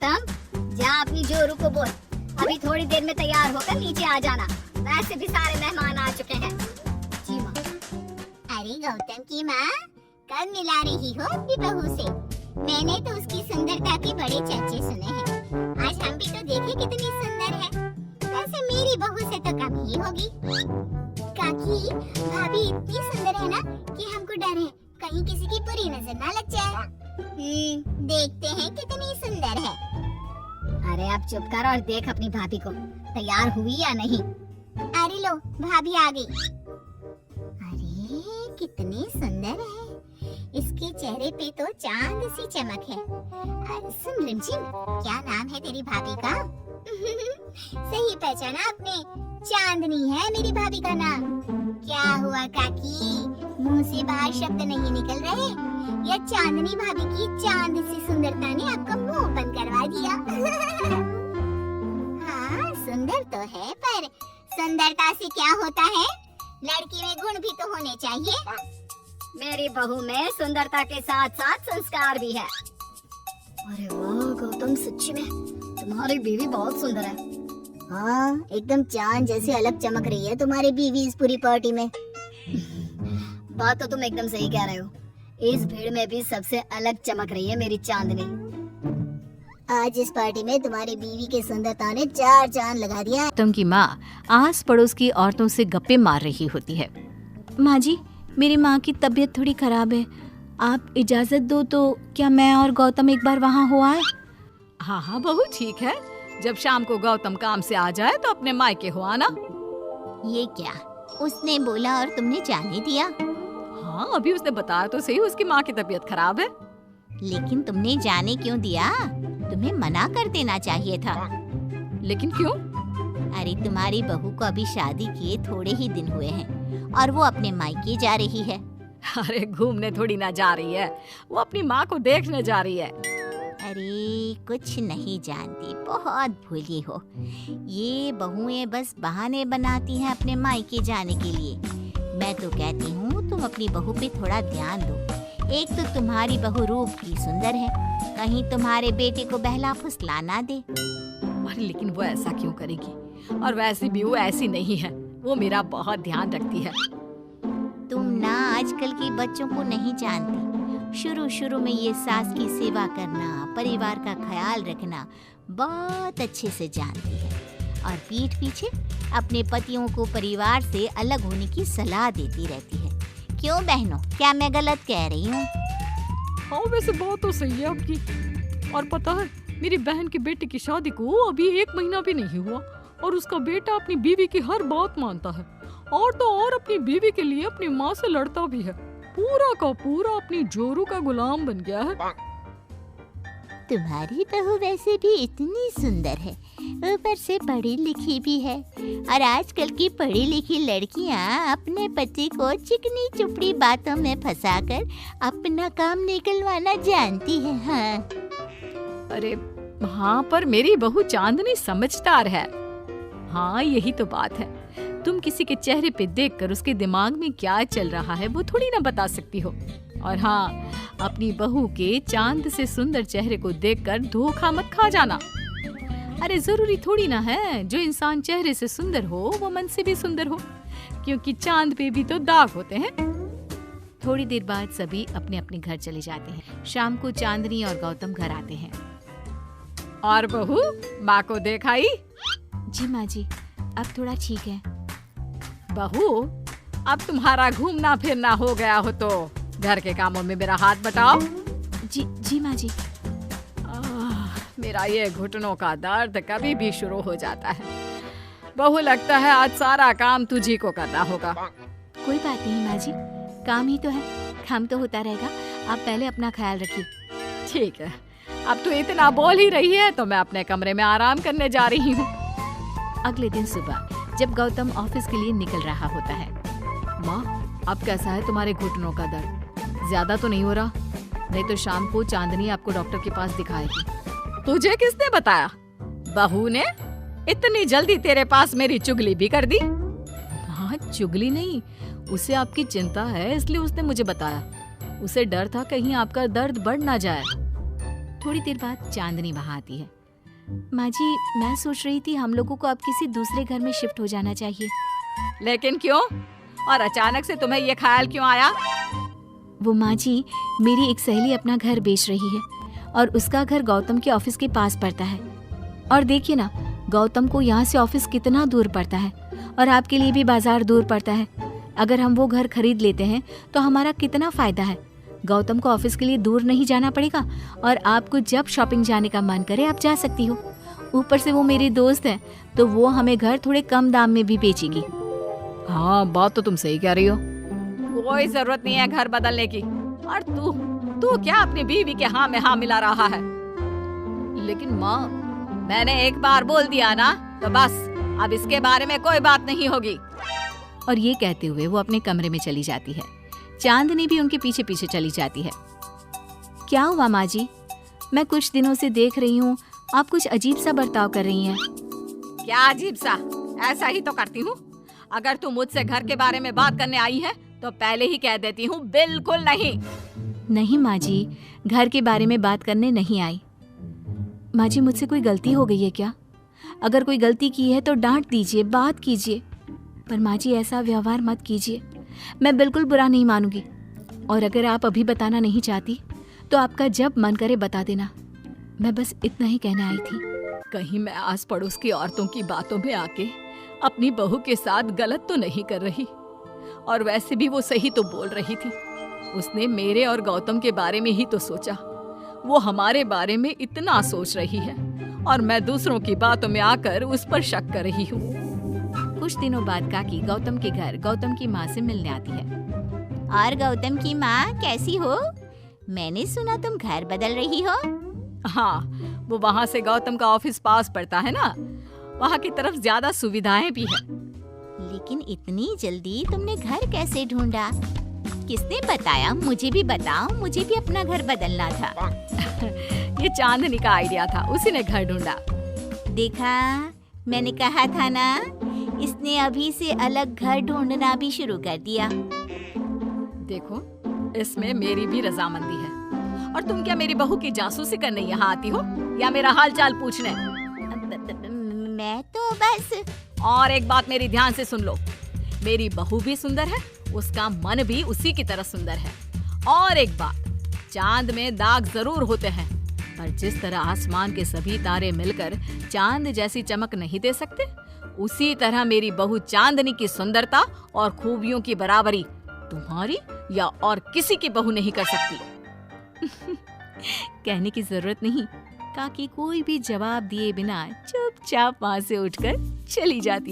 गौतम जा अपनी जोरू को बोल, अभी थोड़ी देर में तैयार होकर नीचे आ जाना, वैसे भी सारे मेहमान आ चुके हैं। जी माँ। अरे गौतम की माँ, कब मिला रही हो अपनी बहू से? मैंने तो उसकी सुंदरता के बड़े चर्चे सुने हैं। आज हम भी तो देखे कितनी सुंदर है। वैसे मेरी बहू से तो कम ही होगी। काकी, भाभी इतनी सुंदर है ना कि हमको डर है कहीं किसी की बुरी नजर ना लग जाए। देखते हैं कितनी सुंदर है। अरे आप चुप कर और देख अपनी भाभी को, तैयार हुई या नहीं। अरे लो, भाभी आ गई। अरे कितनी सुंदर है, इसके चेहरे पे तो चांद सी चमक है। सुन रिमझिम, क्या नाम है तेरी भाभी का? सही पहचाना आपने, चांदनी है मेरी भाभी का नाम। क्या हुआ काकी, मुंह से बाहर शब्द नहीं निकल रहे? या चांदनी भाभी की चांद सी सुंदरता ने आपका मुंह बंद करवा दिया? हाँ सुंदर तो है, पर सुंदरता से क्या होता है? लड़की में गुण भी तो होने चाहिए। मेरी बहू में सुंदरता के साथ साथ संस्कार भी है। अरे वाह गौतम, सच्ची में तुम्हारी बीवी बहुत सुंदर है। हाँ, एकदम चांद जैसे अलग चमक रही है तुम्हारी बीवी इस पूरी पार्टी में। बात तो तुम एकदम सही कह रहे हो, इस भीड़ में भी सबसे अलग चमक रही है मेरी चांदनी। आज इस पार्टी में तुम्हारी बीवी की सुंदरता ने 4 चांद लगा दिया। गौतम की माँ आस पड़ोस की औरतों से गप्पे मार रही होती है। माँ जी, मेरी माँ की तबीयत थोड़ी खराब है, आप इजाजत दो तो क्या मैं और गौतम एक बार वहाँ हो आए? हाँ हाँ बहू, ठीक है, जब शाम को गौतम काम से आ जाए तो अपने मायके हो आना। ये क्या, उसने बोला और तुमने जाने दिया? हाँ, अभी उसने बताया तो सही, उसकी माँ की तबीयत खराब है। लेकिन तुमने जाने क्यों दिया? तुम्हें मना कर देना चाहिए था। लेकिन क्यों? अरे तुम्हारी बहू को अभी शादी किए थोड़े ही दिन हुए हैं और वो अपने मायके जा रही है। अरे घूमने थोड़ी ना जा रही है, वो अपनी माँ को देखने जा रही है। अरे कुछ नहीं जानती, बहुत भोली हो। ये बहुएं बस बहाने बनाती हैं अपने मायके जाने के लिए। मैं तो कहती हूँ तुम अपनी बहू पे थोड़ा ध्यान दो। एक तो तुम्हारी बहू रूप की सुंदर है, कहीं तुम्हारे बेटे को बहला फुसला ना दे। अरे लेकिन वो ऐसा क्यों करेगी? और वैसे भी वो ऐसी नहीं है, वो मेरा बहुत ध्यान रखती है। तुम ना आजकल के बच्चों को नहीं जानती। शुरू में ये सास की सेवा करना, परिवार का ख्याल रखना बहुत अच्छे से जानती है, और पीठ पीछे अपने पतियों को परिवार से अलग होने की सलाह देती रहती है। क्यों बहनों, क्या मैं गलत कह रही हूँ? हाँ वैसे बात तो सही है आपकी। और पता है, मेरी बहन के बेटे की शादी को अभी 1 महीना भी नहीं हुआ और उसका बेटा अपनी बीवी की हर बात मानता है, और तो और अपनी बीवी के लिए अपनी माँ से लड़ता भी है। पूरा का पूरा अपनी जोरू का गुलाम बन गया है। तुम्हारी बहू वैसे भी इतनी सुंदर है, ऊपर से पढ़ी लिखी भी है, और आजकल की पढ़ी लिखी लड़कियां अपने पति को चिकनी चुपड़ी बातों में फंसाकर अपना काम निकलवाना जानती है। हाँ। अरे हाँ, पर मेरी बहू चांदनी समझदार है। हाँ यही तो बात है, तुम किसी के चेहरे पे देखकर उसके दिमाग में क्या चल रहा है वो थोड़ी ना बता सकती हो। और हाँ, अपनी बहू के चांद से सुंदर चेहरे को देखकर धोखा मत खा जाना। अरे जरूरी थोड़ी ना है जो इंसान चेहरे से सुंदर हो वो मन से भी सुंदर हो, क्योंकि चांद पे भी तो दाग होते हैं। थोड़ी देर बाद सभी अपने अपने घर चले जाते हैं। शाम को चांदनी और गौतम घर आते हैं। और बहू, माँ को देखाई? जी माँ जी, अब थोड़ा ठीक है। बहू, अब तुम्हारा घूमना फिरना हो गया हो तो घर के कामों में मेरा हाथ बटाओ। जी माँ जी। मेरा ये घुटनों का दर्द कभी भी शुरू हो जाता है। बहू, लगता है आज सारा काम तुझी को करना होगा। कोई बात नहीं माँ जी, काम ही तो है, काम तो होता रहेगा। आप पहले अपना ख्याल रखिए। ठीक है, अब तो इतना बोल ही रही है तो मैं अपने कमरे में आराम करने जा रही हूँ। अगले दिन सुबह जब गौतम ऑफिस के लिए निकल रहा होता है। माँ, अब कैसा है तुम्हारे घुटनों का दर्द? ज्यादा तो नहीं हो रहा? नहीं तो शाम को चांदनी आपको डॉक्टर के पास दिखाएगी। तुझे किसने बताया? बहू ने इतनी जल्दी तेरे पास मेरी चुगली भी कर दी? हाँ, चुगली नहीं, उसे आपकी चिंता है इसलिए उसने मुझे बताया। उसे डर था कहीं आपका दर्द बढ़ ना जाए। थोड़ी देर बाद चांदनी वहाँ आती है। माँ जी, मैं सोच रही थी हम लोगों को अब किसी दूसरे घर में शिफ्ट हो जाना चाहिए। लेकिन क्यों? और अचानक से तुम्हें ये ख्याल क्यों आया? वो माँ जी, मेरी एक सहेली अपना घर बेच रही है और उसका घर गौतम के ऑफिस के पास पड़ता है। और देखिए ना, गौतम को यहाँ से ऑफिस कितना दूर पड़ता है और आपके लिए भी बाजार दूर पड़ता है। अगर हम वो घर खरीद लेते हैं तो हमारा कितना फायदा है। गौतम को ऑफिस के लिए दूर नहीं जाना पड़ेगा और आपको जब शॉपिंग जाने का मन करे आप जा सकती हो। ऊपर से वो मेरी दोस्त है तो वो हमें घर थोड़े कम दाम में भी बेचेगी। हाँ, बात तो तुम सही कह रही हो। कोई जरूरत नहीं है घर बदलने की। और तू क्या अपनी बीवी के हाँ में हाँ मिला रहा है? लेकिन माँ, मैंने एक बार बोल दिया ना, तो बस अब इसके बारे में कोई बात नहीं होगी। और ये कहते हुए वो अपने कमरे में चली जाती है। चांदनी भी उनके पीछे पीछे चली जाती है। क्या हुआ माँ जी? मैं कुछ दिनों से देख रही हूँ आप कुछ अजीब सा बर्ताव कर रही हैं। क्या अजीब सा? ऐसा ही तो करती हूँ। अगर तू मुझसे घर के बारे में बात करने आई है तो पहले ही कह देती हूँ, बिल्कुल नहीं। नहीं माँ जी, घर के बारे में बात करने नहीं आई। माँ जी, मुझसे कोई गलती हो गई है क्या? अगर कोई गलती की है तो डांट दीजिए, बात कीजिए। पर माँ जी, ऐसा व्यवहार मत कीजिए। मैं बिल्कुल बुरा नहीं मानूंगी। और अगर आप अभी बताना नहीं चाहती तो आपका जब मन करे बता देना। मैं बस इतना ही कहने आई थी। कहीं मैं आस पड़ोस की औरतों की बातों में आके अपनी बहू के साथ गलत तो नहीं कर रही? और वैसे भी वो सही तो बोल रही थी। उसने मेरे और गौतम के बारे में ही तो सोचा। वो हमारे बारे में इतना सोच रही है और मैं दूसरों की बातों में आकर उस पर शक कर रही हूँ। कुछ दिनों बाद काकी गौतम के घर गौतम की माँ से मिलने आती है। और गौतम की माँ कैसी हो? मैंने सुना तुम घर बदल रही हो। हाँ, वो वहाँ से गौतम का ऑफिस पास पड़ता है ना, वहाँ की तरफ ज्यादा सुविधाएं भी है। लेकिन इतनी जल्दी तुमने घर कैसे ढूंढा? किसने बताया? मुझे भी बताओ, मुझे भी अपना घर बदलना था। ये चांदनी का आइडिया था, उसी ने घर ढूंढा। देखा, मैंने कहा था ना, इसने अभी से अलग घर ढूंढना भी शुरू कर दिया। देखो, इसमें मेरी भी रजामंदी है। और तुम क्या मेरी बहू की जासूसी करने यहाँ आती हो या मेरा हाल चाल पूछने? मैं तो बस। और एक बात मेरी ध्यान से सुन लो, मेरी बहू भी सुंदर है, उसका मन भी उसी की तरह सुंदर है। और एक बात, चांद में दाग जरूर होते हैं, पर जिस तरह आसमान के सभी तारे मिलकर चांद जैसी चमक नहीं दे सकते, उसी तरह मेरी बहू चांदनी की सुंदरता और खूबियों की बराबरी तुम्हारी या और किसी की बहू नहीं कर सकती। कहने की जरूरत नहीं। काकी कोई भी जवाब दिए बिना चुपचाप वहाँ से उठकर चली जाती है।